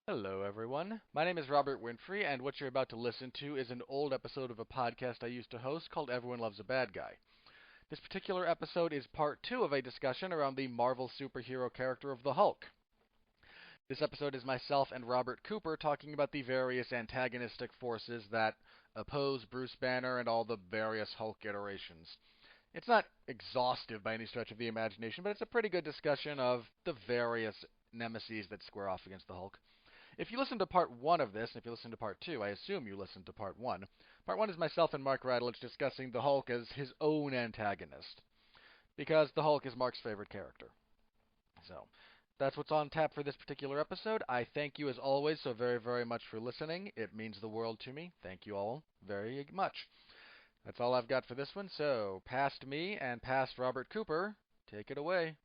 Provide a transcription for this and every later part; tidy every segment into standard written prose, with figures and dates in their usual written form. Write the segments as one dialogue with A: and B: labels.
A: Hello, everyone. My name is Robert Winfree, and what you're about to listen to is an old episode of a podcast I used to host called Everyone Loves a Bad Guy. This particular episode is part two of a discussion around the Marvel superhero character of the Hulk. This episode is myself and Robert Cooper talking about the various antagonistic forces that oppose Bruce Banner and all the various Hulk iterations. It's not exhaustive by any stretch of the imagination, but it's a pretty good discussion of the various nemesis that square off against the Hulk. If you listen to part one of this, and if you listen to part two, I assume you listened to part one. Part one is myself and Mark Radulich discussing the Hulk as his own antagonist, because the Hulk is Mark's favorite character. So, that's what's on tap for this particular episode. I thank you as always so very, very much for listening. It means the world to me. Thank you all very much. That's all I've got for this one, so past me and past Robert Cooper, take it away.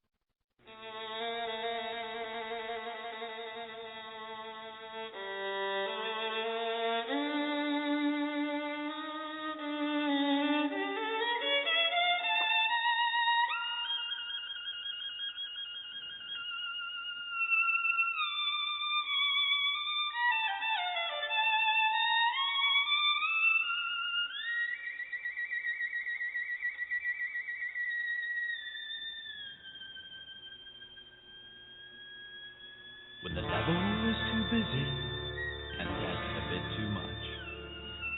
B: When the devil is too busy and gets a bit too much,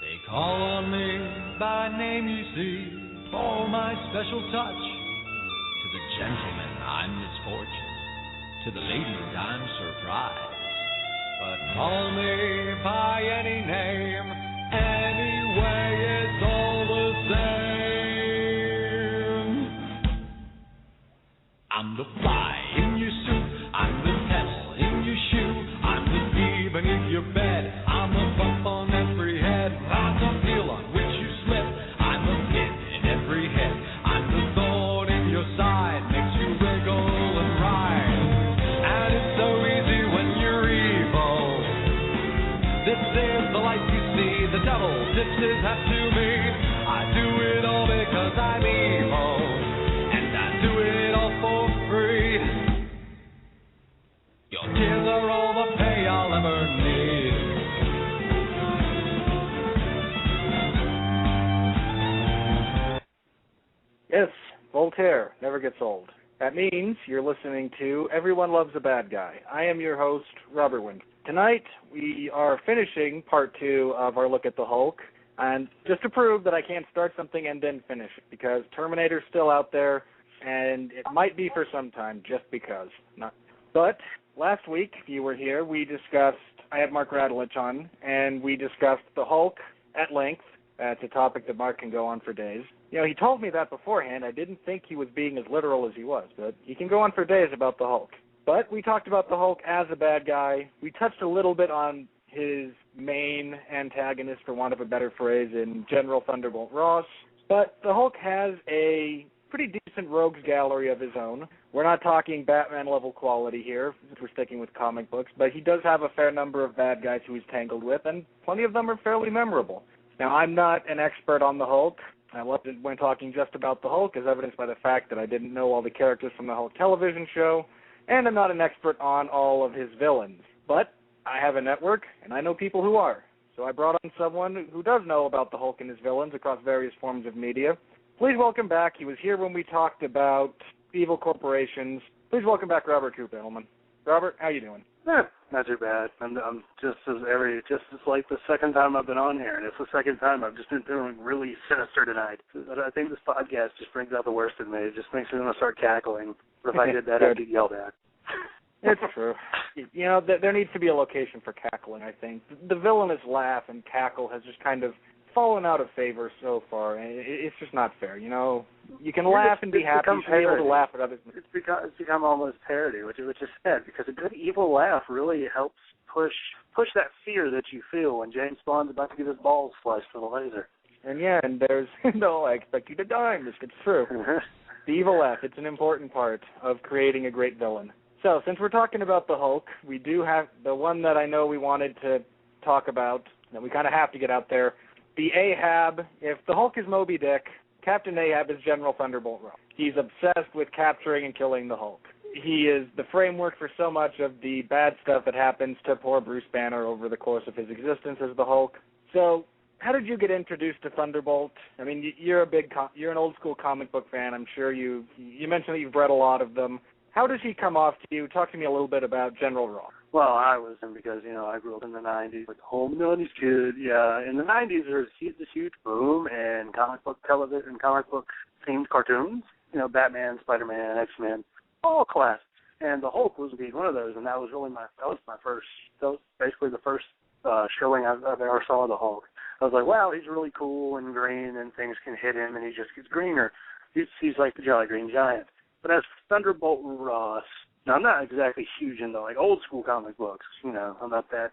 B: they call on me by name, you see, for my special touch. To the gentlemen, I'm misfortune. To the ladies, I'm surprise. But call me by any name, anyway, it's all the same. I'm the fly in your suit, I'm the pest in your shoe, I'm the bee beneath your bed, I'm the bump on every head, I'm the heel on which you slip, I'm the pin in every head, I'm the thorn in your side, makes you wiggle and writhe, and it's so easy when you're evil. This is the life you see, the devil tips his hat to me, I do it all because I'm evil, and I do it all for free. Your tears are all the pay I'll ever need.
C: Yes, Voltaire never gets old. That means you're listening to Everyone Loves a Bad Guy. I am your host, Robert Winfree. Tonight, we are finishing part two of our look at the Hulk, and just to prove that I can't start something and then finish it, because Terminator's still out there, and it might be for some time, just because. But last week, if you were here, I had Mark Radulich on, and we discussed the Hulk at length. That's a topic that Mark can go on for days. You know, he told me that beforehand. I didn't think he was being as literal as he was, but he can go on for days about the Hulk. But we talked about the Hulk as a bad guy. We touched a little bit on his main antagonist, for want of a better phrase, in General Thunderbolt Ross. But the Hulk has a pretty decent rogues gallery of his own. We're not talking Batman-level quality here, if we're sticking with comic books, but he does have a fair number of bad guys who he's tangled with, and plenty of them are fairly memorable. Now, I'm not an expert on the Hulk. I left it when talking just about the Hulk, as evidenced by the fact that I didn't know all the characters from the Hulk television show, and I'm not an expert on all of his villains. But I have a network, and I know people who are. So I brought on someone who does know about the Hulk and his villains across various forms of media. Please welcome back. He was here when we talked about evil corporations. Please welcome back Robert Cooper, gentlemen. Robert, how you doing?
D: Not too bad. I'm just as like the second time I've been on here, and it's the second time I've just been feeling really sinister tonight. I think this podcast just brings out the worst in me. It just makes me want to start cackling. But if I did that, I'd get yelled at.
C: It's true. You know, there needs to be a location for cackling, I think. The villainous laugh and cackle has just kind of fallen out of favor so far, and it's just not fair, you know? You can laugh and be happy, you should be able to laugh at others.
D: It's become almost parody, which is sad, because a good evil laugh really helps push that fear that you feel when James Bond's about to get his balls sliced with a laser.
C: And yeah, and there's, no, I expect you to die, it's true. The evil laugh, it's an important part of creating a great villain. So, since we're talking about the Hulk, we do have the one that I know we wanted to talk about, that we kind of have to get out there. The Ahab, if the Hulk is Moby Dick, Captain Ahab is General Thunderbolt Ross. He's obsessed with capturing and killing the Hulk. he is the framework for so much of the bad stuff that happens to poor Bruce Banner over the course of his existence as the Hulk. So, how did you get introduced to Thunderbolt? I mean, you're you're an old school comic book fan. I'm sure you mentioned that you've read a lot of them. How does he come off to you? Talk to me a little bit about General Ross.
D: Well, I was him because, I grew up in the 90s, like home 90s kid. Yeah, in the 90s there was this huge boom in comic book television, comic book themed cartoons. Batman, Spider-Man, X-Men, all classics. And the Hulk was indeed one of those, and that was basically the first showing I've ever saw of the Hulk. I was like, wow, he's really cool and green, and things can hit him, and he just gets greener. He's like the Jolly Green Giant. But as Thunderbolt Ross, now I'm not exactly huge into like old school comic books. I'm not that.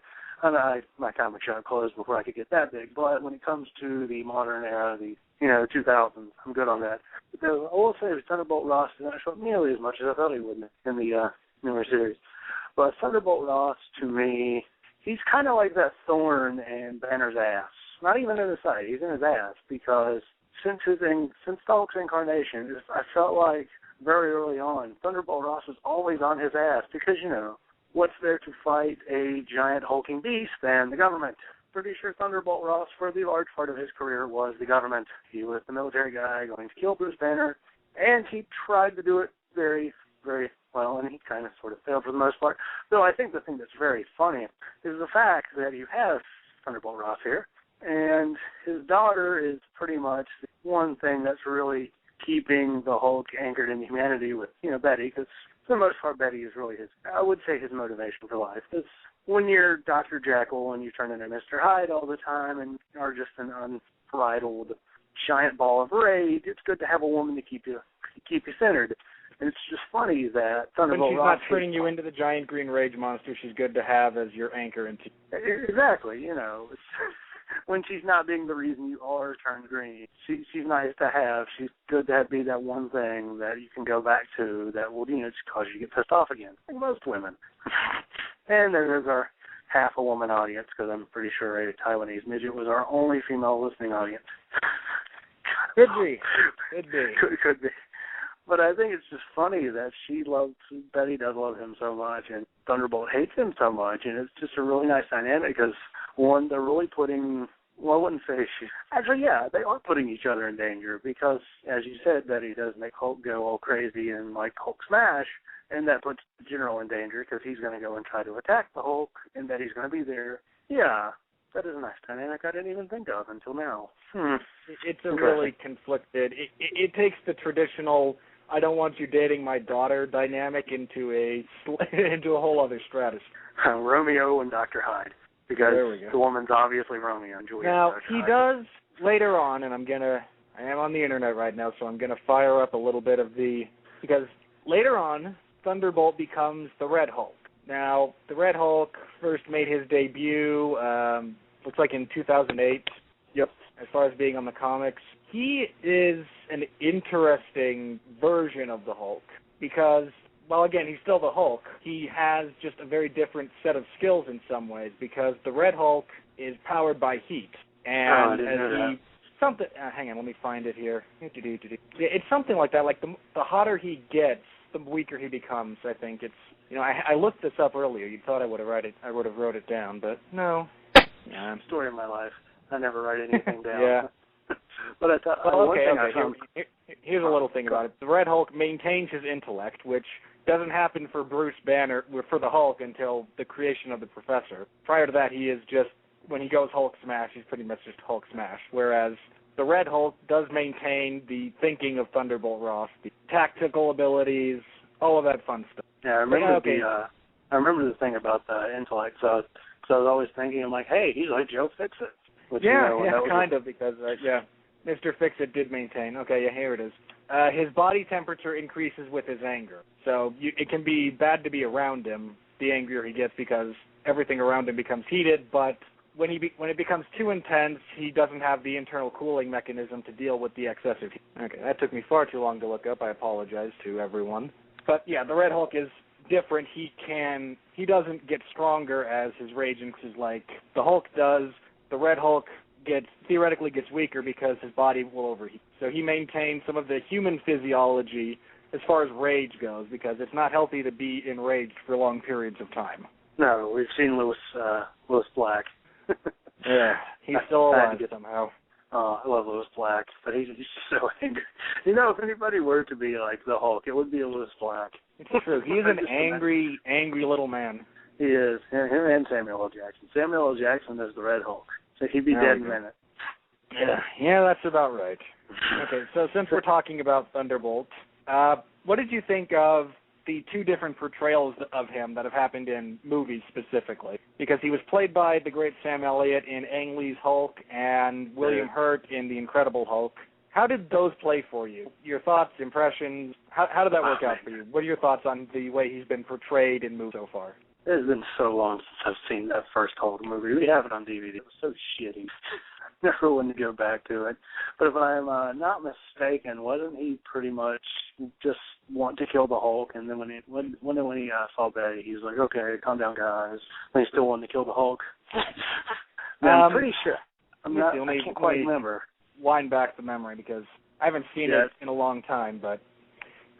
D: My comic shop closed before I could get that big. But when it comes to the modern era, the 2000s, I'm good on that. But I will say Thunderbolt Ross did not show up nearly as much as I thought he would in the newer series. But Thunderbolt Ross, to me, he's kind of like that thorn in Banner's ass. Not even in his side, he's in his ass, because since the Hulk's incarnation, I felt like very early on, Thunderbolt Ross was always on his ass because, what's there to fight a giant hulking beast than the government? Pretty sure Thunderbolt Ross, for the large part of his career, was the government. He was the military guy going to kill Bruce Banner, and he tried to do it very, very well, and he kind of sort of failed for the most part. Though I think the thing that's very funny is the fact that you have Thunderbolt Ross here, and his daughter is pretty much the one thing that's really keeping the Hulk anchored in humanity with, Betty, because for the most part, Betty is really his motivation for life. Because when you're Dr. Jekyll and you turn into Mr. Hyde all the time and are just an unbridled giant ball of rage, it's good to have a woman to keep you centered. And it's just funny that Thunderbolt Ross...
C: When she's not turning you into the giant green rage monster, she's good to have as your anchor into...
D: Exactly, It's, when she's not being the reason you are turned green, she's nice to have. She's good to be that one thing that you can go back to that will, just cause you to get pissed off again, like most women. And there's our half a woman audience, because I'm pretty sure a Taiwanese midget was our only female listening audience.
C: Could be.
D: Could be. But I think it's just funny that Betty does love him so much, and Thunderbolt hates him so much, and it's just a really nice dynamic because, one, they're really putting, well, I wouldn't say they are putting each other in danger because, as you said, Betty does make Hulk go all crazy and like Hulk smash, and that puts the General in danger because he's going to go and try to attack the Hulk, and Betty's going to be there. Yeah, that is a nice dynamic I didn't even think of until now.
C: It's a really conflicted, it takes the traditional... I don't want you dating my daughter dynamic into a whole other stratus.
D: Romeo and Dr. Hyde, because the woman's obviously Romeo and Juliet.
C: Now, he does later on, and I am on the internet right now, so I'm going to fire up a little bit of because later on, Thunderbolt becomes the Red Hulk. Now, the Red Hulk first made his debut, looks like in 2008.
D: Yep.
C: As far as being on the comics. He is an interesting version of the Hulk because, well, again, he's still the Hulk. He has just a very different set of skills in some ways because the Red Hulk is powered by heat. And hang on, let me find it here. It's something like that. Like the hotter he gets, the weaker he becomes. I think it's. I looked this up earlier. You thought I would have wrote it down, but no.
D: Yeah, story of my life. I never write anything down.
C: Yeah.
D: But I thought,
C: here's a little thing about it. The Red Hulk maintains his intellect, which doesn't happen for Bruce Banner, for the Hulk, until the creation of the Professor. Prior to that, he is just, when he goes Hulk smash, he's pretty much just Hulk smash. Whereas the Red Hulk does maintain the thinking of Thunderbolt Ross, the tactical abilities, all of that fun stuff.
D: Yeah, I remember the thing about the intellect. So I was always thinking, I'm like, hey, he's like Joe Fixit. Which,
C: kind of, because, Mr. Fix-It did maintain. Okay, yeah, here it is. His body temperature increases with his anger. So it can be bad to be around him, the angrier he gets, because everything around him becomes heated, but when it becomes too intense, he doesn't have the internal cooling mechanism to deal with the excessive heat. Okay, that took me far too long to look up. I apologize to everyone. But, yeah, the Red Hulk is different. He doesn't get stronger as his rage increases like the Hulk does. The Red Hulk theoretically gets weaker because his body will overheat. So he maintains some of the human physiology as far as rage goes, because it's not healthy to be enraged for long periods of time.
D: No, we've seen Lewis Black.
C: Yeah, he's still alive somehow.
D: I love Lewis Black, but he's just so angry. You know, if anybody were to be like the Hulk, it would be a Lewis Black.
C: It's true. He's an angry little man.
D: He is. Him and Samuel L. Jackson. Samuel L. Jackson is the Red Hulk, so he'd be dead in a minute.
C: Yeah, that's about right. Okay, so since we're talking about Thunderbolt, what did you think of the two different portrayals of him that have happened in movies specifically? Because he was played by the great Sam Elliott in Ang Lee's Hulk and William Hurt in The Incredible Hulk. How did those play for you? Your thoughts, impressions, how did that work out for you? What are your thoughts on the way he's been portrayed in movies so far?
D: It has been so long since I've seen that first Hulk movie. We have it on DVD. It was so shitty. Never wanted to go back to it. But if I'm not mistaken, wasn't he pretty much just want to kill the Hulk? And then when he saw Betty, he was like, "Okay, calm down, guys." And he still wanted to kill the Hulk. I'm pretty sure. I can't quite remember.
C: Wind back the memory because I haven't seen it in a long time. But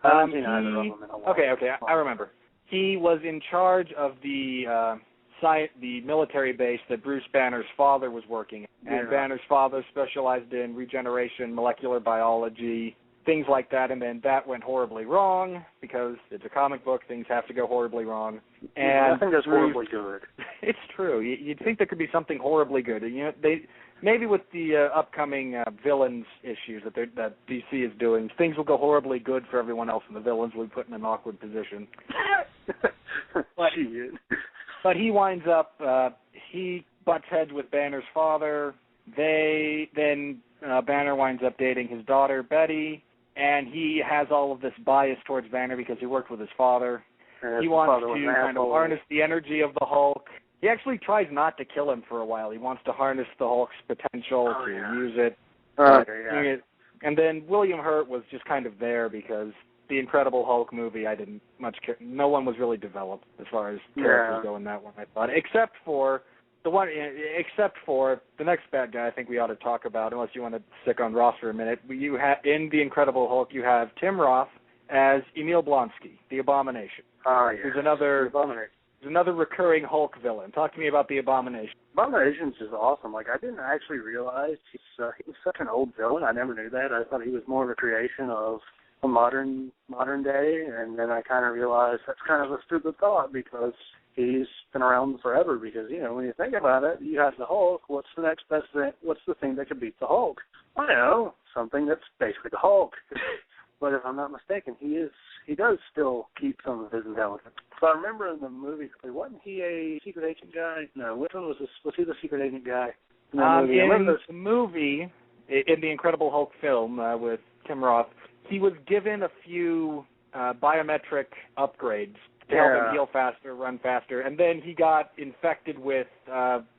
D: I haven't seen either of them in a while.
C: Okay, I remember. He was in charge of the military base that Bruce Banner's father was working in. And Banner's father specialized in regeneration, molecular biology, things like that, and then that went horribly wrong because it's a comic book, things have to go horribly wrong. And
D: nothing goes horribly good.
C: It's true. You'd think there could be something horribly good. You know, maybe with the upcoming villains issues that DC is doing, things will go horribly good for everyone else, and the villains will be put in an awkward position. But he winds up, he butts heads with Banner's father. Banner winds up dating his daughter, Betty, and he has all of this bias towards Banner because he worked with his father. He wants to kind of harness the energy of the Hulk. He actually tries not to kill him for a while. He wants to harness the Hulk's potential to use it. And then William Hurt was just kind of there because the Incredible Hulk movie, I didn't much care. No one was really developed as far as characters go in that one, I thought, except for the next bad guy I think we ought to talk about, unless you want to stick on Ross for a minute. In the Incredible Hulk, you have Tim Roth as Emil Blonsky, the Abomination. Who's another recurring Hulk villain. Talk to me about the Abomination.
D: Abomination's just awesome. Like, I didn't actually realize he was such an old villain. I never knew that. I thought he was more of a creation of a modern day, and then I kind of realized that's kind of a stupid thought because he's been around forever. Because, you know, when you think about it, you have the Hulk. What's the next best thing? What's the thing that could beat the Hulk? I know, something that's basically the Hulk. But if I'm not mistaken, he does still keep some of his intelligence. So I remember in the movie, wasn't he a secret agent guy? No, which one was this? Was he the secret agent guy? In the movie, in the Incredible Hulk film with Tim Roth, he was given a few biometric upgrades to help him heal faster, run faster, and then he got infected with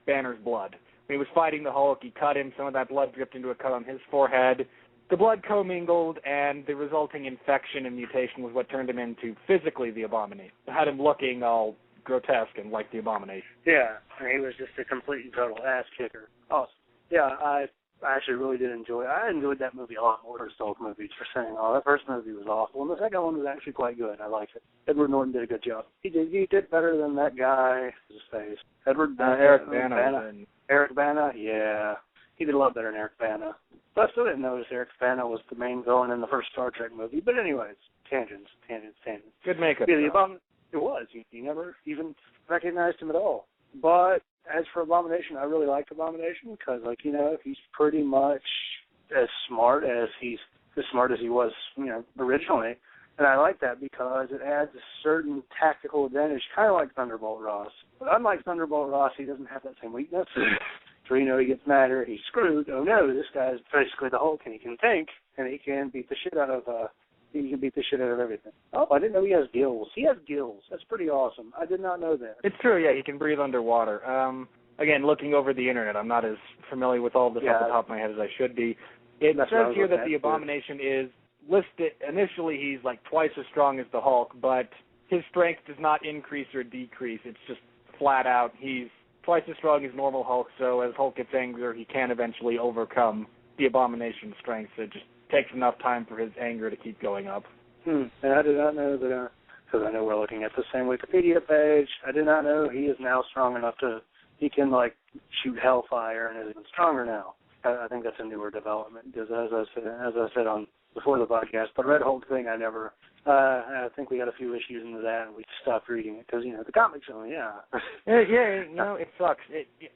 D: Banner's blood. When he was fighting the Hulk, he cut him, some of that blood dripped into a cut on his forehead. The blood commingled, and the resulting infection and mutation was what turned him into physically the Abomination. It had him looking all grotesque and like the Abomination. Yeah, and he was just a complete and total ass kicker. Awesome. Yeah, I actually really did enjoy it. I enjoyed that movie a lot more than Hulk movies for saying, that first movie was awful, and the second one was actually quite good. I liked it. Edward Norton did a good job. He did better than that guy. His face. Eric Bana. Eric Bana, yeah. He did a lot better than Eric Bana. But I still didn't notice Eric Bana was the main villain in the first Star Trek movie. But anyways, tangents.
C: Good makeup.
D: Yeah, it was. You never even recognized him at all. But as for Abomination, I really liked Abomination because, he's pretty much as smart as he was, originally. And I like that because it adds a certain tactical advantage, kind of like Thunderbolt Ross. But unlike Thunderbolt Ross, he doesn't have that same weakness. So, he gets madder, he's screwed. Oh no, this guy's basically the Hulk, and he can think, and he can beat the shit out of everything. Oh, I didn't know he has gills. He has gills. That's pretty awesome. I did not know that.
C: It's true, yeah, he can breathe underwater. Again, looking over the internet, I'm not as familiar with all this off the top of my head as I should be. It says here that the Abomination is listed, initially he's like twice as strong as the Hulk, but his strength does not increase or decrease. It's just flat out, he's twice as strong as normal Hulk, so as Hulk gets angrier, he can eventually overcome the Abomination's strength. It just takes enough time for his anger to keep going up.
D: And I did not know that, because I know we're looking at the same Wikipedia page, I did not know he is now strong enough he can, like, shoot hellfire and is even stronger now. I think that's a newer development, because as I said on before the podcast, the Red Hulk thing, I think we got a few issues into that, and we stopped reading it, because, the comics only,
C: it sucks.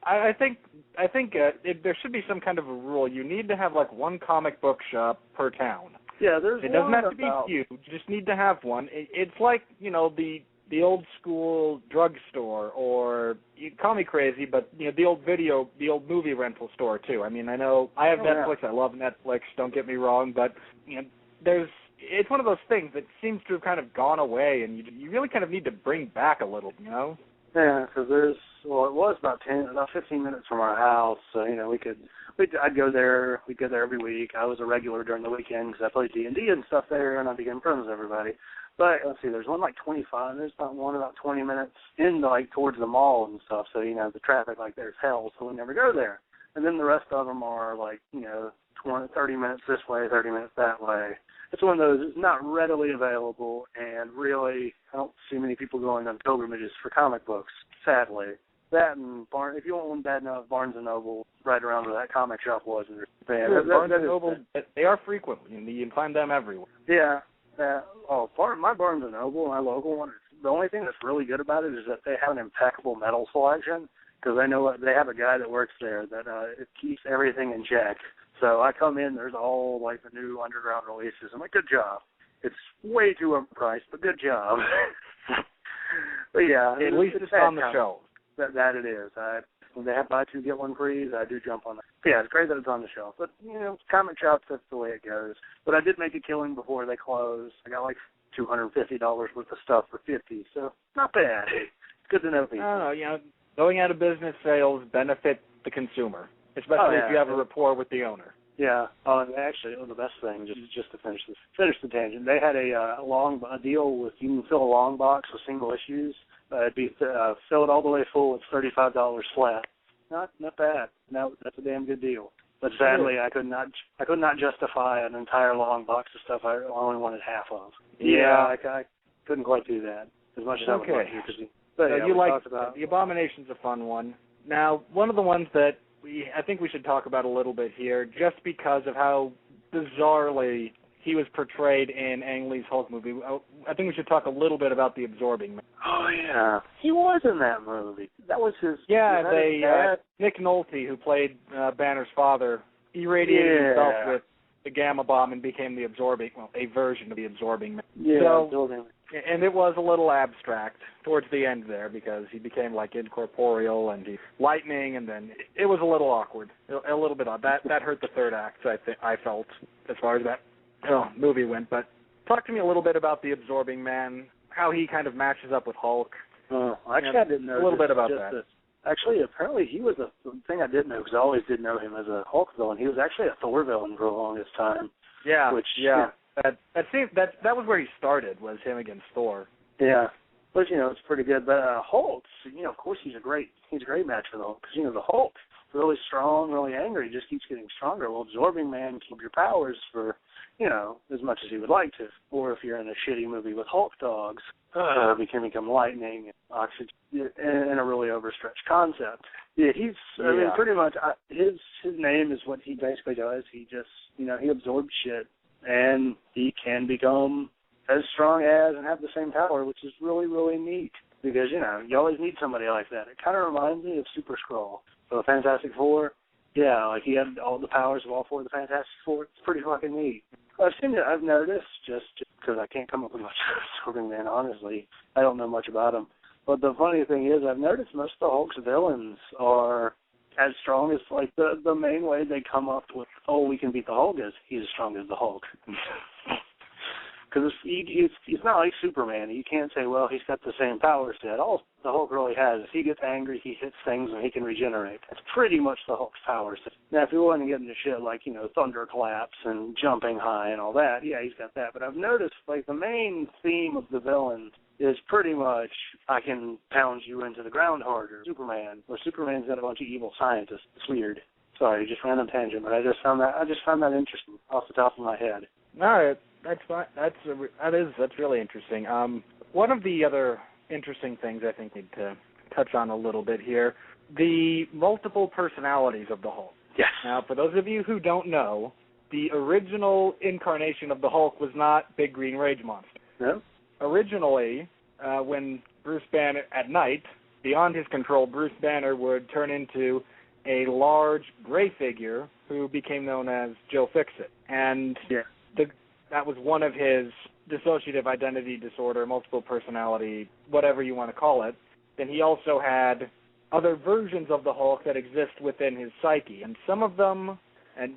C: I think there should be some kind of a rule. You need to have, like, one comic book shop per town.
D: Yeah, there's
C: It doesn't have to be huge. You just need to have one. It's like, the old school drugstore, or you call me crazy, but the old movie rental store too. I mean, I know I have Netflix. Yeah. I love Netflix. Don't get me wrong, but it's one of those things that seems to have kind of gone away, and you really kind of need to bring back a little,
D: Yeah, because it was about 15 minutes from our house, so I'd go there. We'd go there every week. I was a regular during the weekend because I played D&D and stuff there, and I became friends with everybody. But let's see, there's one like 25. There's one about 20 minutes in, like, towards the mall and stuff. So the traffic, like, there's hell, so we never go there. And then the rest of them are like 30 minutes this way, 30 minutes that way. It's one of those. It's not readily available, and really, I don't see many people going on pilgrimages for comic books. Sadly, that and if you want one bad enough, Barnes and Noble, right around where that comic shop was.
C: Barnes and Noble, they are frequent. You can find them everywhere.
D: Yeah. My Barnes & Noble, my local one, the only thing that's really good about it is that they have an impeccable metal selection, because I know they have a guy that works there that it keeps everything in check. So I come in, there's all, like, the new underground releases. I'm like, good job. It's way too overpriced, but good job. But, yeah.
C: At least it's on the shelf.
D: That it is. When they have buy two, get one free, I do jump on that. But yeah, it's great that it's on the shelf. But, comic shops, that's the way it goes. But I did make a killing before they closed. I got like $250 worth of stuff for $50, so not bad. It's good to know people.
C: No, going out of business sales benefit the consumer, especially if you have a rapport with the owner.
D: Yeah. Actually, the best thing, just to finish the tangent, they had a deal with, you can fill a long box with single issues. It'd be fill it all the way full. It's $35 flat. Not bad. No, that's a damn good deal. But sadly, I could not justify an entire long box of stuff I only wanted half of.
C: Yeah,
D: I couldn't quite do that as much as I would like to. But
C: the Abomination's a fun one. Now, one of the ones that I think we should talk about a little bit here, just because of how bizarrely he was portrayed in Ang Lee's Hulk movie. I think we should talk a little bit about the Absorbing Man.
D: Oh, yeah. He was in that movie. That was his...
C: Yeah, Nick Nolte, who played Banner's father, irradiated himself with the gamma bomb and became the a version of the Absorbing Man.
D: Yeah,
C: and it was a little abstract towards the end there, because he became, like, incorporeal and lightning, and then it was a little awkward, a little bit odd. That hurt the third act, I felt, as far as that movie went. But talk to me a little bit about the Absorbing Man, how he kind of matches up with Hulk.
D: Actually, I didn't know
C: a little bit about that.
D: Actually, apparently he was the thing I didn't know, because I always did know him as a Hulk villain. He was actually a Thor villain for the longest time.
C: Yeah, That was where he started, was him against Thor.
D: Yeah, but it's pretty good. But Hulk, of course, he's a great match for the Hulk, because the Hulk, really strong, really angry, just keeps getting stronger. Well, Absorbing Man, keep your powers for as much as he would like to. Or if you're in a shitty movie with Hulk dogs, he can become lightning and oxygen, and a really overstretched concept. Yeah, I mean, pretty much his name is what he basically does. He just, he absorbs shit, and he can become as strong as and have the same power, which is really, really neat. Because, you always need somebody like that. It kind of reminds me of Super Skrull. So the Fantastic Four, like he had all the powers of all four of the Fantastic Four. It's pretty fucking neat. I've noticed, just because I can't come up with much Absorbing Man, honestly. I don't know much about him. But the funny thing is, I've noticed most of the Hulk's villains are as strong as, like, the main way they come up with, we can beat the Hulk is he's as strong as the Hulk. Because he's not like Superman. You can't say, well, he's got the same power set. All the Hulk really has is he gets angry, he hits things, and he can regenerate. That's pretty much the Hulk's power set. Now, if you want to get into shit like, thunderclaps and jumping high and all that, yeah, he's got that. But I've noticed, like, the main theme of the villain is pretty much, I can pound you into the ground harder. Superman's got a bunch of evil scientists. It's weird. Sorry, just random tangent, but I just found that interesting off the top of my head.
C: No, That's fine. That's really interesting. One of the other interesting things I think we need to touch on a little bit here, the multiple personalities of the Hulk.
D: Yes.
C: Now, for those of you who don't know, the original incarnation of the Hulk was not Big Green Rage Monster.
D: No?
C: Originally, when Bruce Banner, at night, beyond his control, Bruce Banner would turn into a large gray figure who became known as Joe Fixit. And that was one of his dissociative identity disorder, multiple personality, whatever you want to call it. Then he also had other versions of the Hulk that exist within his psyche. And some of them, and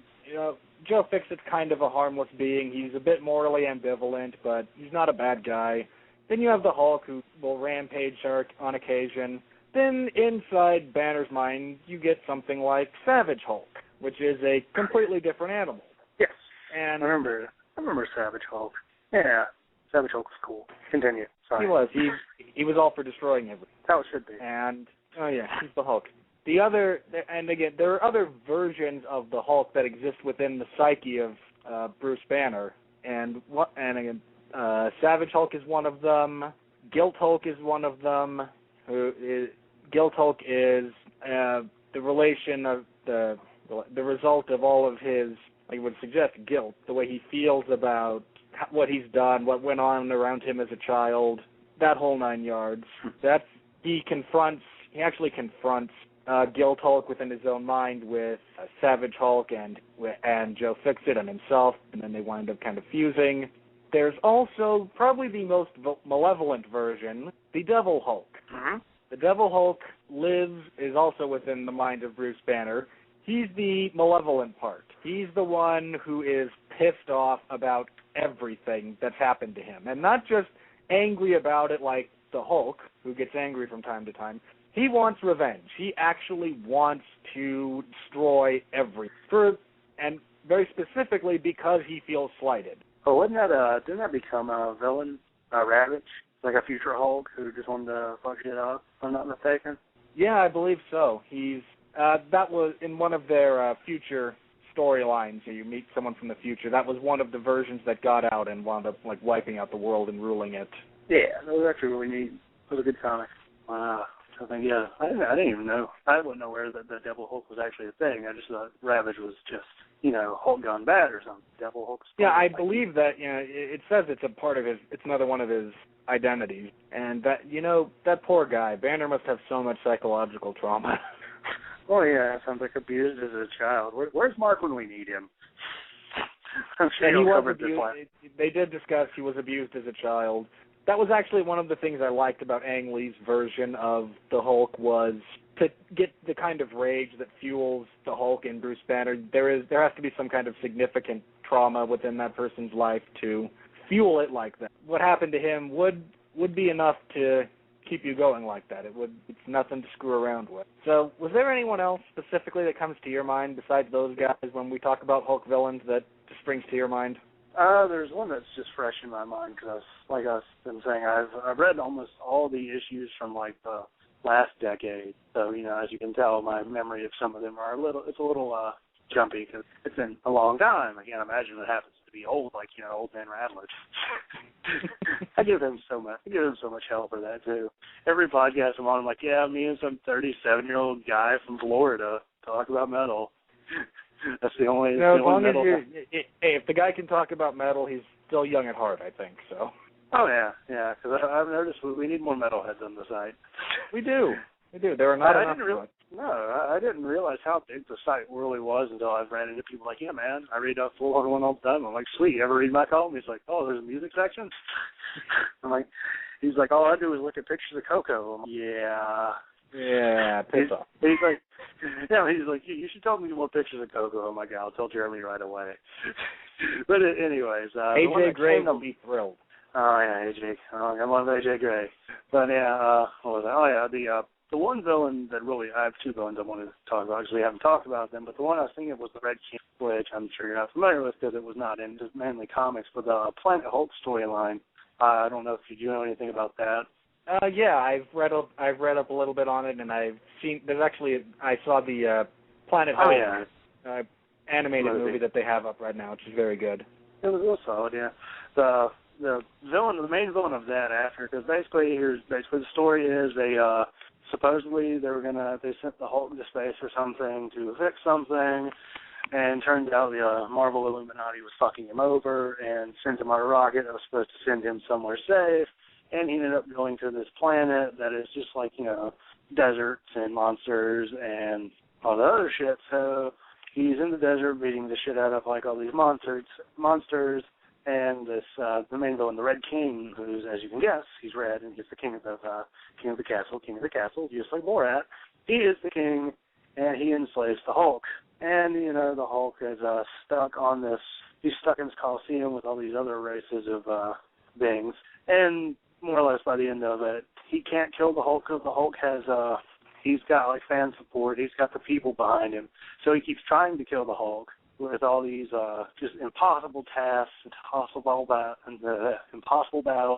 C: Joe Fixit's kind of a harmless being. He's a bit morally ambivalent, but he's not a bad guy. Then you have the Hulk, who will rampage on occasion. Then inside Banner's mind, you get something like Savage Hulk, which is a completely different animal.
D: Yes.
C: And
D: I remember Savage Hulk. Yeah, Savage Hulk was cool. Continue. Sorry.
C: he was. He was all for destroying everything.
D: How it should be.
C: And oh yeah, he's the Hulk. And again, there are other versions of the Hulk that exist within the psyche of Bruce Banner, and again, Savage Hulk is one of them. Guilt Hulk is one of them. Guilt Hulk is the relation of the result of all of his, I would suggest, guilt, the way he feels about what he's done, what went on around him as a child, that whole 9 yards. He actually confronts Guilt Hulk within his own mind with Savage Hulk and Joe Fixit and himself, and then they wind up kind of fusing. There's also probably the most malevolent version, the Devil Hulk.
D: Mm-hmm.
C: The Devil Hulk is also within the mind of Bruce Banner. He's the malevolent part. He's the one who is pissed off about everything that's happened to him, and not just angry about it like the Hulk, who gets angry from time to time. He wants revenge. He actually wants to destroy everything, and very specifically because he feels slighted.
D: Oh, didn't that become a villain, Ravage, like a future Hulk who just wanted to fuck shit up, if I'm not mistaken?
C: Yeah, I believe so. That was in one of their future storylines. You meet someone from the future. That was one of the versions that got out and wound up like wiping out the world and ruling it.
D: Yeah, that was actually really neat. It was a good comic. Wow. I think, yeah, I didn't even know. I wasn't aware that the Devil Hulk was actually a thing. I just thought Ravage was just, Hulk gone bad or something. Devil Hulk's.
C: Yeah, I believe that. It says it's a part of his. It's another one of his identities, and that poor guy Banner must have so much psychological trauma.
D: Oh yeah, sounds like abused as a child. Where's Mark when we need him? I'm sure
C: he was
D: covered this one.
C: They did discuss he was abused as a child. That was actually one of the things I liked about Ang Lee's version of the Hulk, was to get the kind of rage that fuels the Hulk in Bruce Banner. There has to be some kind of significant trauma within that person's life to fuel it like that. What happened to him would be enough to keep you going like that. It's nothing to screw around with. So, was there anyone else specifically that comes to your mind besides those guys when we talk about Hulk villains that just springs to your mind?
D: There's one that's just fresh in my mind because, like I've been saying, I've read almost all the issues from like the last decade. So as you can tell, my memory of some of them it's a little jumpy because it's been a long time. I can't imagine it happens to be old, like Old Man Radler. I give him so much hell for that too. Every podcast I'm on, I'm like, yeah, me and some 37-year-old guy from Florida talk about metal. That's the only.
C: As long as if the guy can talk about metal, he's still young at heart, I think. So.
D: Oh yeah, because I've noticed we need more metalheads on the site.
C: We do. There are not enough.
D: I didn't realize how big the site really was until I've ran into people like, yeah, man, I read Full On One all the time. I'm like, sweet, you ever read my column? He's like, oh, there's a music section? I'm like, he's like, all I do is look at pictures of Coco. I'm like, yeah.
C: Yeah, piss off.
D: He's like, you should tell me more pictures of Coco. I'm like, I'll tell Jeremy right away. But anyways.
C: AJ Gray will be thrilled.
D: Oh, yeah, AJ. Oh, I love AJ Gray. But, yeah, what was that? Oh, yeah, the one villain that really, I have two villains I wanted to talk about because we haven't talked about them, but the one I was thinking of was the Red King, which I'm sure you're not familiar with because it was not in just mainly comics, but the Planet Hulk storyline. I don't know if you know anything about that.
C: Yeah, I've read up a little bit on it, and I've seen. I saw the Planet Hulk animated movie that they have up right now, which is very good.
D: was solid, yeah. The villain, the main villain of that after, because basically the story is supposedly they sent the Hulk into space or something to fix something, and turns out the Marvel Illuminati was fucking him over and sent him on a rocket that was supposed to send him somewhere safe, and he ended up going to this planet that is just like, deserts and monsters and all the other shit. So he's in the desert beating the shit out of like all these monsters, and this the main villain, the Red King, who's, as you can guess, he's red and he's the king of the castle, just like Borat. He is the king, and he enslaves the Hulk. And the Hulk is stuck on this. He's stuck in this coliseum with all these other races of beings, and more or less by the end of it, he can't kill the Hulk because the Hulk has he's got like fan support. He's got the people behind him, so he keeps trying to kill the Hulk with all these just impossible tasks, impossible battles,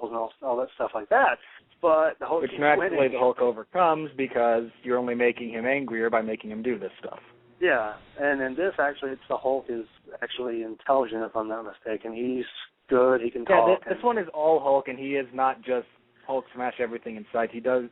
D: and all that stuff like that. But the Hulk
C: which
D: keeps
C: naturally
D: winning.
C: the Hulk overcomes because you're only making him angrier by making him do this stuff.
D: Yeah, and in this, actually, it's the Hulk is actually intelligent, if I'm not mistaken. He's good, he can talk.
C: Yeah, this one is all Hulk, and he is not just Hulk smash everything in sight. He does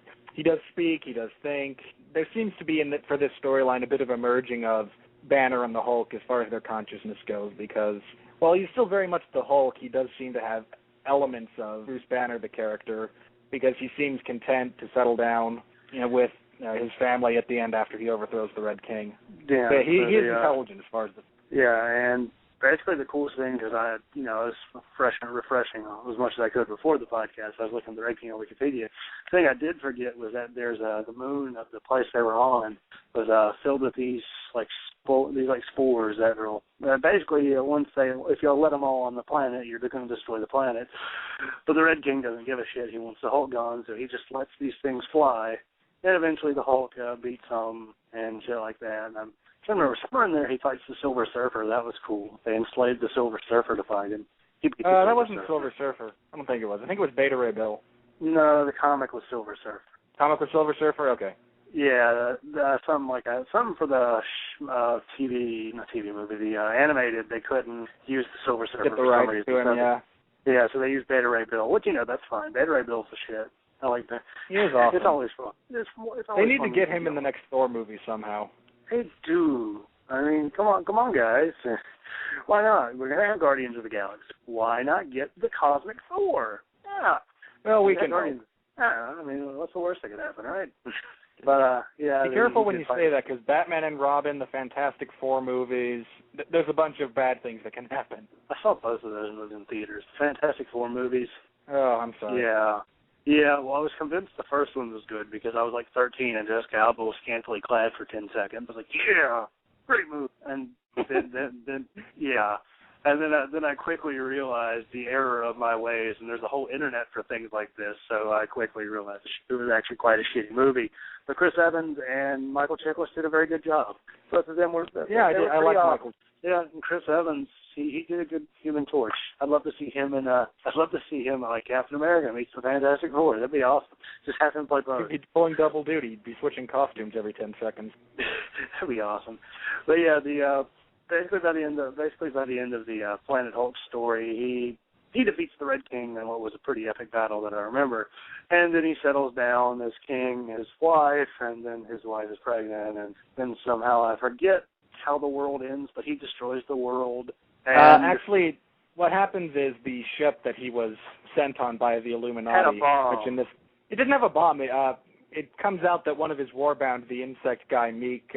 C: speak, he does think. There seems to be, for this storyline, a bit of a merging of Banner and the Hulk as far as their consciousness goes, because while he's still very much the Hulk, he does seem to have elements of Bruce Banner, the character, because he seems content to settle down, with his family at the end after he overthrows the Red King.
D: Yeah,
C: but he is intelligent as far as
D: and basically the coolest thing, because I was refreshing as much as I could before the podcast. I was looking at the Red King on Wikipedia. The thing I did forget was that there's the moon of the place they were on was filled with these spores that are basically if you let them all on the planet, you're going to destroy the planet. But the Red King doesn't give a shit. He wants the Hulk gone, so he just lets these things fly. And eventually the Hulk beats him and shit like that. And I remember somewhere in there he fights the Silver Surfer. That was cool. They enslaved the Silver Surfer to fight him.
C: That wasn't Silver Surfer. I don't think it was. I think it was Beta Ray Bill.
D: No, the comic was Silver Surfer.
C: Comic was Silver Surfer? Okay.
D: Yeah, something like that. Something for the movie, the animated, they couldn't use the Silver Surfer
C: for some reason. To him, yeah.
D: Yeah, so they used Beta Ray Bill, which, that's fine. Beta Ray Bill's the shit. I like that.
C: He is awesome.
D: It's always fun.
C: They need to get him in the next Thor movie somehow.
D: They do. I mean, come on, guys. Why not? We're going to have Guardians of the Galaxy. Why not get the Cosmic Thor? Yeah.
C: Well, we can hope.
D: Yeah, I mean, what's the worst that could happen, right? But, yeah.
C: Be careful when you say that, because Batman and Robin, the Fantastic Four movies, there's a bunch of bad things that can happen.
D: I saw both of those movies in theaters. The Fantastic Four movies.
C: Oh, I'm sorry.
D: Yeah. Yeah, well, I was convinced the first one was good because I was like 13 and Jessica Alba was scantily clad for 10 seconds. I was like, yeah, great movie. And then yeah. And then I quickly realized the error of my ways, and there's a whole internet for things like this, so I quickly realized it was actually quite a shitty movie. But Chris Evans and Michael Chiklis did a very good job. Both of them were
C: I like Michael.
D: Yeah, and Chris Evans, he did a good Human Torch. I'd love to see him like Captain America meets the Fantastic Four. That'd be awesome. Just have him play both.
C: He'd be pulling double duty. He'd be switching costumes every 10 seconds.
D: That'd be awesome. But yeah, basically by the end of the Planet Hulk story, he defeats the Red King in what was a pretty epic battle that I remember. And then he settles down as king, his wife, and then his wife is pregnant, and then somehow I forget how the world ends, but he destroys the world. And
C: actually, what happens is the ship that he was sent on by the Illuminati,
D: had a bomb.
C: It didn't have a bomb. It comes out that one of his warbound, the insect guy Meek,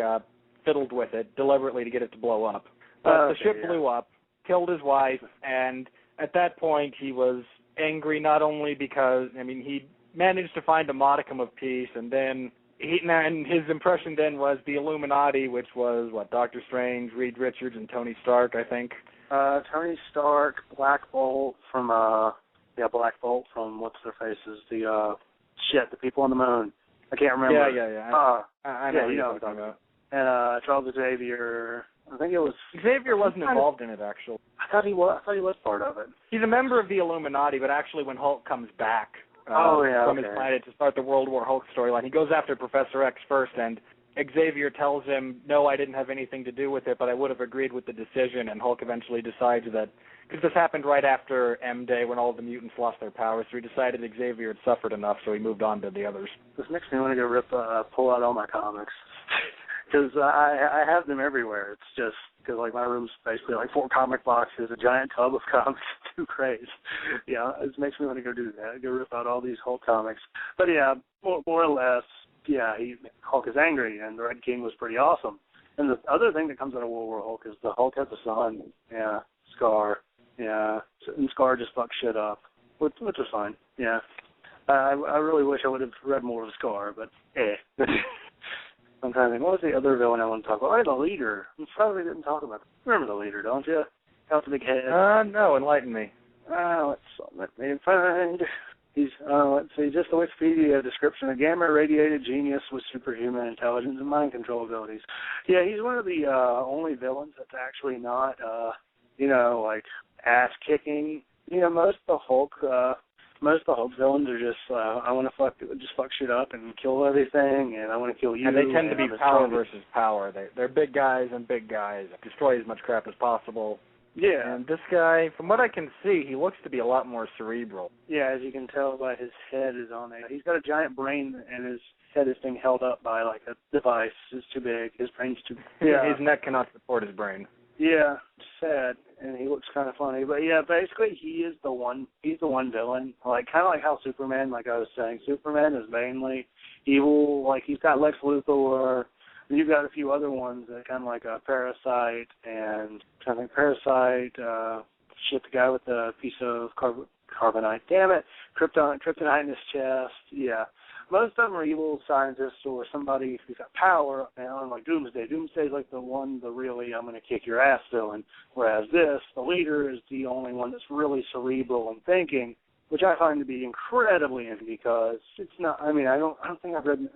C: fiddled with it deliberately to get it to blow up. But the ship blew up, killed his wife, and at that point he was angry not only because, he managed to find a modicum of peace, and then his impression then was the Illuminati, which was, Doctor Strange, Reed Richards, and Tony Stark, I think.
D: Tony Stark, Black Bolt from what's their faces? The people on the moon. I can't remember.
C: Yeah. I know what you're talking about.
D: And Charles Xavier. I think it was.
C: Xavier wasn't involved in it, actually.
D: I thought he was part of it.
C: He's a member of the Illuminati, but actually when Hulk comes back from his planet to start the World War Hulk storyline, he goes after Professor X first, and Xavier tells him, no, I didn't have anything to do with it, but I would have agreed with the decision, and Hulk eventually decides that, because this happened right after M-Day when all of the mutants lost their powers, so he decided Xavier had suffered enough, so he moved on to the others.
D: This makes me want to go pull out all my comics. Because I have them everywhere. It's just because like my room's basically like 4 comic boxes, a giant tub of comics, 2 crates. Yeah, it makes me want to go do that. Go rip out all these Hulk comics. But yeah, more or less, yeah, Hulk is angry, and the Red King was pretty awesome. And the other thing that comes out of World War Hulk is the Hulk has a son. Yeah, Scar. Yeah, and Scar just fucks shit up, which is fine. Yeah, I really wish I would have read more of Scar, but I'm trying to think, what was the other villain I want to talk about? Oh, the Leader. I'm sorry we didn't talk about that. Remember the Leader, don't you? Got the big head.
C: No, enlighten me.
D: Let me find. He's, let's see, just the Wikipedia description, a gamma-radiated genius with superhuman intelligence and mind control abilities. Yeah, he's one of the only villains that's actually not, like, ass-kicking. Most of the Hulk villains are just, I want to fuck shit up and kill everything, and I want to kill you.
C: And they tend to be power versus power. They're big guys and big guys. Destroy as much crap as possible.
D: Yeah.
C: And this guy, from what I can see, he looks to be a lot more cerebral.
D: Yeah, as you can tell by his head is on it. He's got a giant brain, and his head is being held up by, like, a device. It's too big. His brain's too big.
C: Yeah. His neck cannot support his brain.
D: Yeah, it's sad, and he looks kind of funny. But, yeah, basically he is the one. He's the one villain. Like, kind of like how Superman, like I was saying, Superman is mainly evil. Like, he's got Lex Luthor. And you've got a few other ones that kind of like a Parasite and the guy with the piece of carbonite. Damn it, kryptonite in his chest. Yeah, most of them are evil scientists or somebody who's got power. And like Doomsday. Doomsday's like the one, the really I'm going to kick your ass villain. Whereas the Leader is the only one that's really cerebral and thinking, which I find to be incredibly interesting because it's not. I mean, I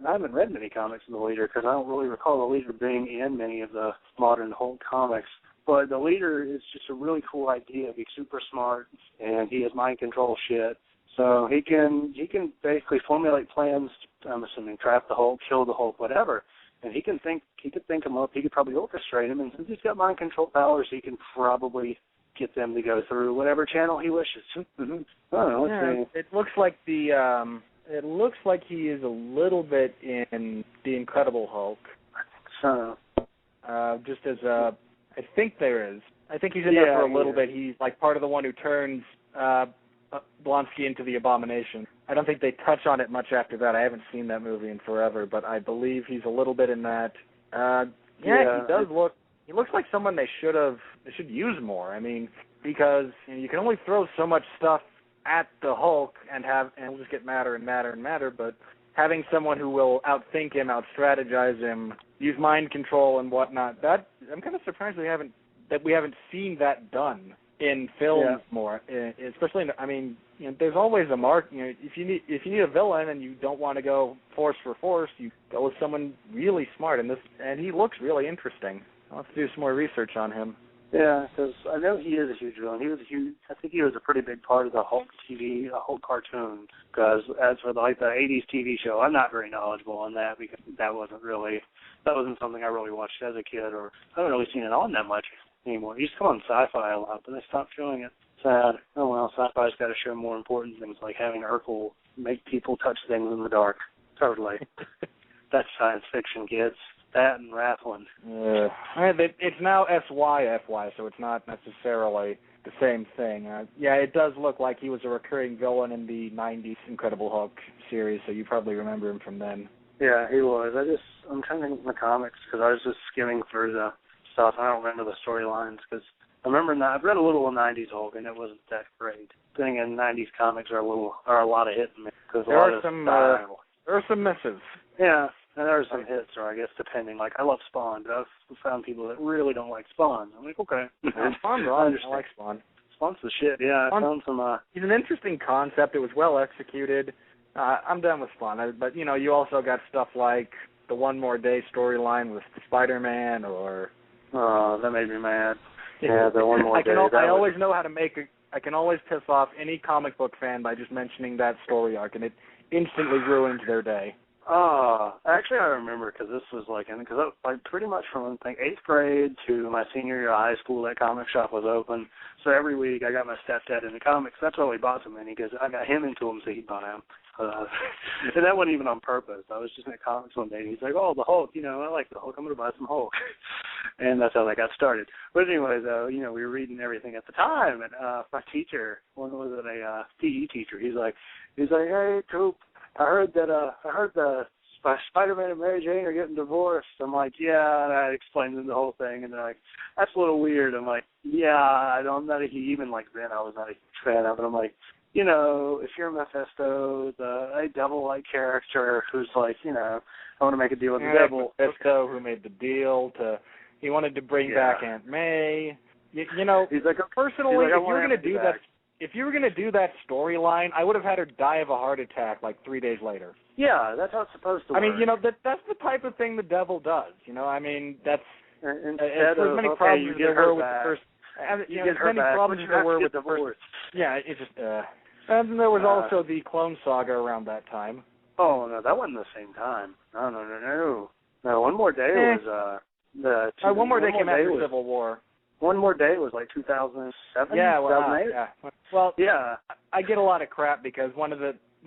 D: haven't read many comics of the Leader because I don't really recall the Leader being in many of the modern Hulk comics. But the Leader is just a really cool idea. He's super smart and he has mind control shit. So he can basically formulate plans. I'm assuming trap the Hulk, kill the Hulk, whatever. And he could think them up. He could probably orchestrate them. And since he's got mind control powers, he can probably get them to go through whatever channel he wishes. Mm-hmm. I don't know. Let's see.
C: It looks like he is a little bit in The Incredible Hulk.
D: So,
C: just as I think there is. I think he's in there for a little bit. He's like part of the one who turns Blonsky into the Abomination. I don't think they touch on it much after that. I haven't seen that movie in forever, but I believe he's a little bit in that. He does look. He looks like someone they should use more. I mean, because you can only throw so much stuff at the Hulk and he'll just get madder and madder and madder. But having someone who will outthink him, outstrategize him, use mind control and whatnot, that I'm kind of surprised we haven't seen that done in films more. Especially, there's always a mark. If you need a villain and you don't want to go force for force, you go with someone really smart. And he looks really interesting. I'll have to do some more research on him.
D: Yeah, because I know he is a huge villain. I think he was a pretty big part of the Hulk Hulk cartoon. Because as for the 80s TV show, I'm not very knowledgeable on that because that wasn't something I really watched as a kid, or I haven't really seen it on that much anymore. It used to come on Sci-Fi a lot, but they stopped showing it. Sad. Oh well, Sci-Fi's got to show more important things like having Urkel make people touch things in the dark. Totally. That's science fiction, kids. That and Rathland.
C: It's now SYFY, so it's not necessarily the same thing. It does look like he was a recurring villain in the 90s Incredible Hulk series, so you probably remember him from then.
D: Yeah, he was. I'm trying to think of the comics, because I was just skimming through the stuff. I don't remember the storylines, because I remember I've read a little of 90s Hulk, and it wasn't that great. The thing in 90s comics are a lot of hit and miss, because there
C: are some misses.
D: Yeah. And there are some hits, or I guess depending. Like, I love Spawn, but I've found people that really don't like Spawn. I'm like, okay.
C: Spawn's wrong. I like Spawn.
D: Spawn's the shit, yeah. I found some...
C: He's an interesting concept. It was well executed. I'm done with Spawn. But, you also got stuff like the One More Day storyline with Spider-Man, or...
D: Oh, that made me mad. Yeah, the One More Day.
C: I always know how to I can always piss off any comic book fan by just mentioning that story arc, and it instantly ruins their day.
D: Actually, I remember because this was like pretty much from like 8th grade to my senior year of high school, that comic shop was open. So every week I got my stepdad into comics. That's why we bought so many, because I got him into them, so he'd buy them. And that wasn't even on purpose. I was just in comics one day, and he's like, "Oh, the Hulk, I like the Hulk. I'm going to buy some Hulk." And that's how that got started. But anyway, though, we were reading everything at the time, and my teacher, one was a PE teacher, he's like, "Hey, Coop, I heard the Spider-Man and Mary Jane are getting divorced." I'm like, "Yeah," and I explained them the whole thing, and they're like, "That's a little weird." I'm like, "Yeah, I'm not even like then I was not a huge fan of it." I'm like, if you're Mephisto, a devil-like character who's like, I want to make a deal with the devil.
C: Mephisto, who made the deal he wanted to bring back Aunt May. He's like, personally, if you were going to do that storyline, I would have had her die of a heart attack like 3 days later.
D: Yeah, that's how it's supposed to work.
C: I mean, that's the type of thing the devil does. I mean, that's
D: instead
C: as many problems there were with the first. As many problems there were with the first. Yeah, it just. And there was also the Clone Saga around that time.
D: Oh no, that wasn't the same time. No. One More Day was
C: One More Day came after Civil War.
D: One More Day was like 2007,
C: yeah,
D: 2008.
C: Yeah. Well,
D: yeah.
C: I get a lot of crap because when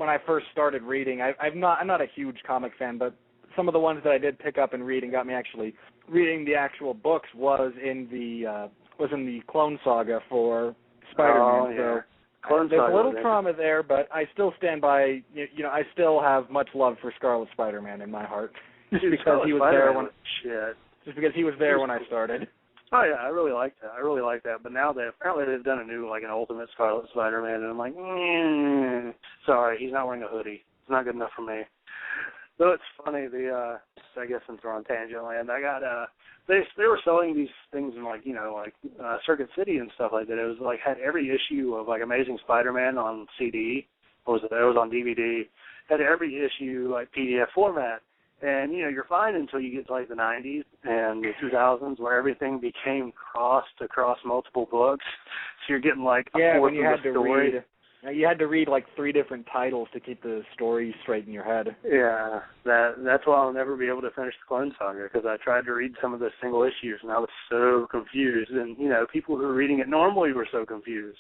C: I first started reading, I'm not a huge comic fan, but some of the ones that I did pick up and read and got me actually reading the actual books was in the Clone Saga for Spider-Man.
D: Oh, yeah.
C: So there's a little trauma there, but I still stand by. I still have much love for Scarlet Spider-Man in my heart, just because he was there when.
D: Shit.
C: Just because he was there when I started.
D: Oh yeah, I really like that. But now apparently they've done a new an Ultimate Scarlet Spider-Man, and I'm like, sorry, he's not wearing a hoodie. It's not good enough for me. Though it's funny, I guess since we're on tangent land, I got they were selling these things in Circuit City and stuff like that. It was had every issue of Amazing Spider-Man on CD, or it was on DVD. Had every issue PDF format. And, you're fine until you get to the 90s and the 2000s where everything became crossed across multiple books. So you're getting a fourth
C: when you had
D: of the
C: to
D: story.
C: You had to read 3 different titles to keep the story straight in your head.
D: Yeah, that's why I'll never be able to finish the Clone Saga, because I tried to read some of the single issues and I was so confused. And, people who were reading it normally were so confused.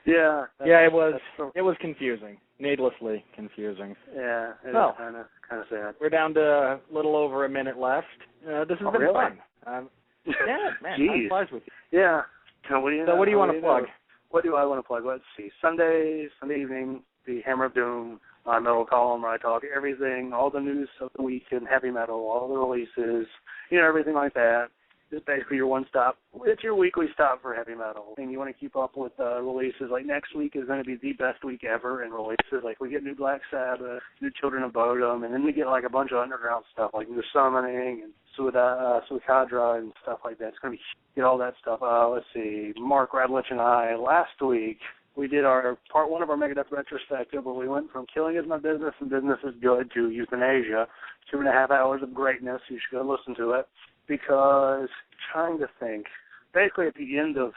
D: Yeah.
C: It was confusing, needlessly confusing.
D: Yeah, it's kind of sad.
C: We're down to a little over a minute left. This has been
D: really?
C: fun. Yeah, man, I'm flies with you.
D: Yeah. What do you
C: want to plug?
D: What do I want to plug? Let's see. Sunday evening, the Hammer of Doom, my metal column where I talk everything, all the news of the week in heavy metal, all the releases, everything like that. It's basically your one-stop. It's your weekly stop for heavy metal. And you want to keep up with releases. Next week is going to be the best week ever in releases. We get new Black Sabbath, new Children of Bodom, and then we get a bunch of underground stuff, new Summoning and Suicadra and stuff like that. It's going to be get all that stuff. Let's see. Mark Radlich and I, last week, we did our part 1 of our Megadeth retrospective where we went from Killing Is My Business and Business Is Good to Euthanasia. 2.5 hours of greatness. You should go listen to it. Because trying to think, basically at the end of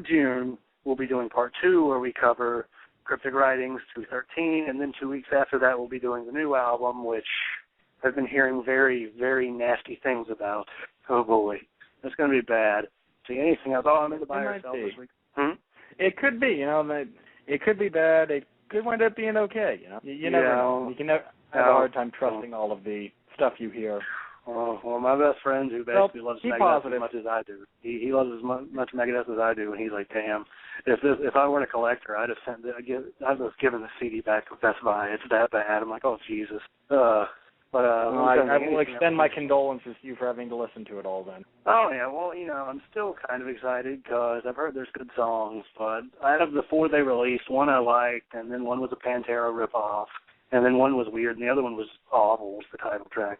D: June, we'll be doing part 2 where we cover Cryptic Writings 213, and then 2 weeks after that we'll be doing the new album, which I've been hearing very, very nasty things about. Oh boy, that's going to be bad. See anything else? I'm in the buy or sell this week.
C: It could be, it could be bad. It could wind up being okay. You never know. You can never have a hard time trusting all of the stuff you hear.
D: Oh, well, my best friend who basically loves Megadeth as much as I do. He loves as much Megadeth as I do, and he's like, damn, if I weren't a collector, I'd have given the CD back to Best Buy. It's that bad. I'm like, oh, Jesus. I will extend my condolences to you for having to listen to it all then. Oh, yeah, well, I'm still kind of excited because I've heard there's good songs, but out of the 4 they released, one I liked, and then one was a Pantera ripoff, and then one was weird, and the other one was awful, was the title track.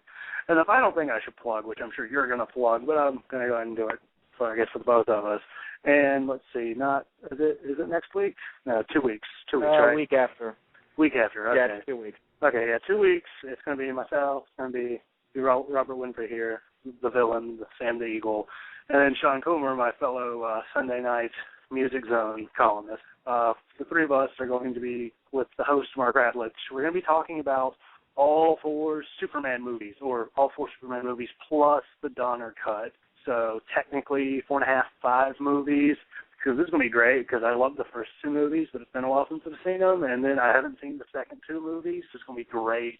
D: And the final thing I should plug, which I'm sure you're going to plug, but I'm going to go ahead and do it, so I guess for the both of us. And let's see, is it next week? No, 2 weeks. 2 weeks, right? Week after. Week after, okay. Yeah, it's 2 weeks. Okay, yeah, 2 weeks. It's going to be myself. It's going to be Robert Winfree here, the villain, Sam the Eagle, and then Sean Coomer, my fellow Sunday night Music Zone columnist. The 3 of us are going to be with the host, Mark Radlich. We're going to be talking about all 4 Superman movies, or all 4 Superman movies plus the Donner cut. So technically 4.5, 5 movies, because this is going to be great, because I love the first 2 movies, but it's been a while since I've seen them, and then I haven't seen the second 2 movies, so it's going to be great.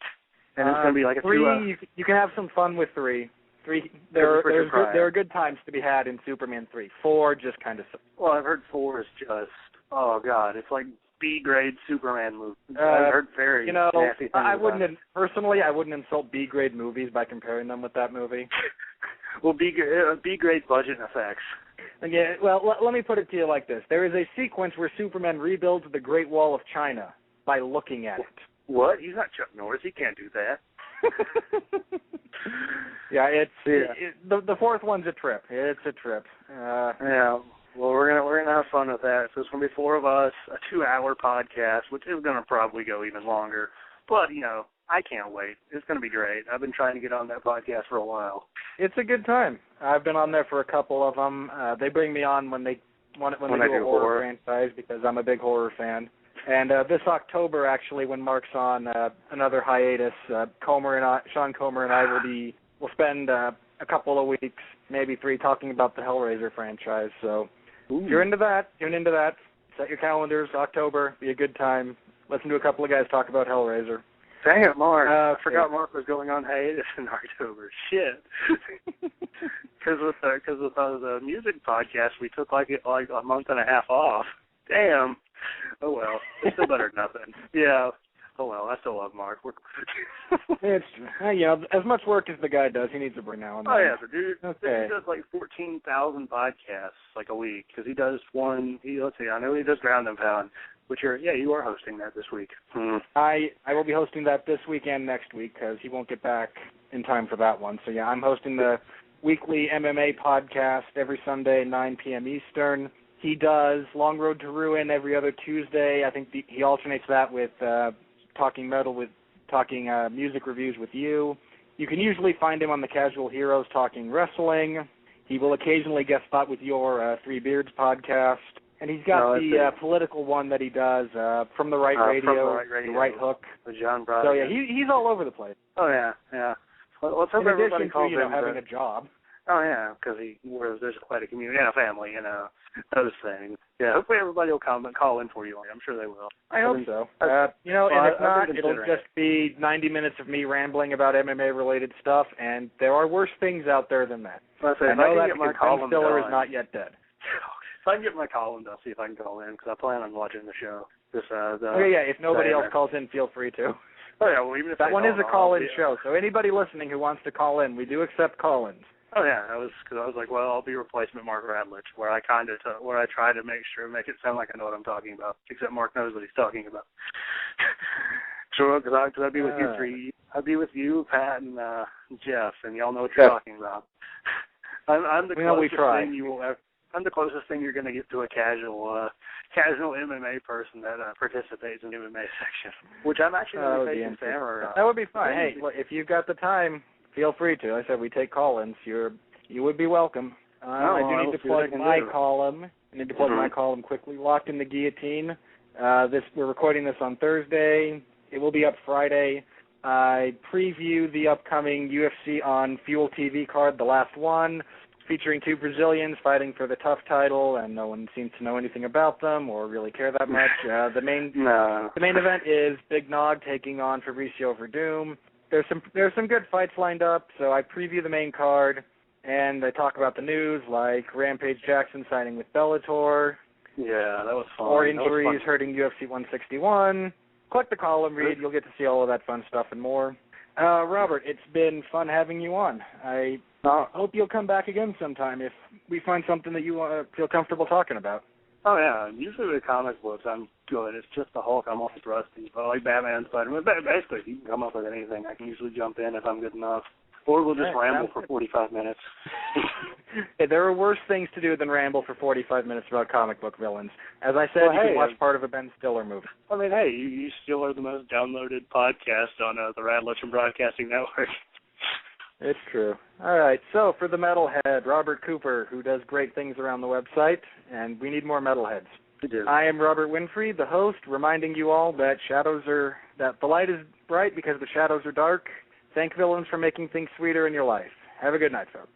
D: And it's going to be like a
C: 3, you can have some fun with 3. 3, there are good times to be had in Superman 3. 4, just kind of...
D: Well, I've heard 4 is just, oh, God, it's like B-grade Superman movie. I've heard very nasty things about it.
C: Personally, I wouldn't insult B-grade movies by comparing them with that movie.
D: Well, B-grade budget effects.
C: Yeah, well, let me put it to you like this. There is a sequence where Superman rebuilds the Great Wall of China by looking at it.
D: What? He's not Chuck Norris. He can't do that.
C: Yeah, the 4th one's a trip. It's a trip.
D: Yeah. Well, we're gonna have fun with that. So it's gonna be 4 of us, a 2-hour podcast, which is gonna probably go even longer. But I can't wait. It's gonna be great. I've been trying to get on that podcast for a while.
C: It's a good time. I've been on there for a couple of them. They bring me on when they do a horror franchise, because I'm a big horror fan. And this October, actually, when Mark's on another hiatus, Sean Comer and I will spend a couple of weeks, maybe 3, talking about the Hellraiser franchise. So if you're into that, tune into that. Set your calendars. October, be a good time. Listen to a couple of guys talk about Hellraiser.
D: Dang it, Mark. I forgot Mark was going on hiatus in October. Shit. Because with the music podcast, we took like a month and a half off. Damn. Oh, well. It's still better than nothing. Yeah. Oh, well. I still love Mark.
C: It's, as much work as the guy does, he needs a break now and then.
D: Oh, yeah. The dude,
C: okay.
D: He does like 14,000 podcasts like a week, because he does one. Let's see. I know he does Ground and Pound, which you are hosting that this week.
C: I will be hosting that this week and next week, because he won't get back in time for that one. So, yeah, I'm hosting the weekly MMA podcast every Sunday, 9 p.m. Eastern. He does Long Road to Ruin every other Tuesday. I think he alternates that with talking music reviews with you. You can usually find him on the Casual Heroes talking wrestling. He will occasionally guest spot with your Three Beards podcast. And he's got the political one that he does from the Right Radio, the Right Hook.
D: The John Brother.
C: So, yeah, he's all over the place.
D: Oh, yeah, yeah. Well, let's hope everybody calls him
C: having a job.
D: Oh, yeah, because there's quite a community and a family, those things. Yeah, hopefully everybody will call in for you. I'm sure they will.
C: I hope so. And if not, it'll just be 90 minutes of me rambling about MMA-related stuff, and there are worse things out there than that. I know that because Ben Stiller is not yet dead.
D: If I can get my column done, see if I can call in, because I plan on watching the show.
C: If nobody else calls in, feel free to.
D: Oh, yeah, well, even if
C: that one is a call-in show, so anybody listening who wants to call in, we do accept call-ins.
D: Oh yeah, because I was like, well, I'll be replacement Mark Radlich, where I try to make it sound like I know what I'm talking about, except Mark knows what he's talking about. Sure, because I'd be with you 3, I'd be with you, Pat, and Jeff, and y'all know what you're talking about. I'm the closest thing you're going to get to a casual MMA person that participates in the MMA section, which I'm actually really facing Sam.
C: That would be fun. Hey, if you've got the time, feel free to. I said we take call-ins. You would be welcome. I do need to plug my column. I need to plug my column quickly. Locked in the Guillotine. We're recording this on Thursday. It will be up Friday. I preview the upcoming UFC on Fuel TV card, the last one, featuring 2 Brazilians fighting for the TUF title, and no one seems to know anything about them or really care that much. The main event is Big Nog taking on Fabricio Verdum. There's some good fights lined up, so I preview the main card, and I talk about the news, like Rampage Jackson signing with Bellator.
D: Yeah, that was fun.
C: Or injuries hurting UFC 161. Click the column, read. You'll get to see all of that fun stuff and more. Robert, it's been fun having you on. I hope you'll come back again sometime if we find something that you feel comfortable talking about.
D: Oh, yeah. Usually with comic books, I'm good. It's just the Hulk. I'm always rusty. I like Batman, Spider-Man. Basically, you can come up with anything. I can usually jump in if I'm good enough. Or we'll just ramble for 45 minutes.
C: Hey, there are worse things to do than ramble for 45 minutes about comic book villains. As I said, you can watch part of a Ben Stiller movie.
D: I mean, hey, you still are the most downloaded podcast on the Radlich and Broadcasting Network.
C: It's true. All right, so for the metalhead, Robert Cooper, who does great things around the website, and we need more metalheads. I am Robert Winfree, the host, reminding you all that shadows are that the light is bright because the shadows are dark. Thank villains for making things sweeter in your life. Have a good night, folks.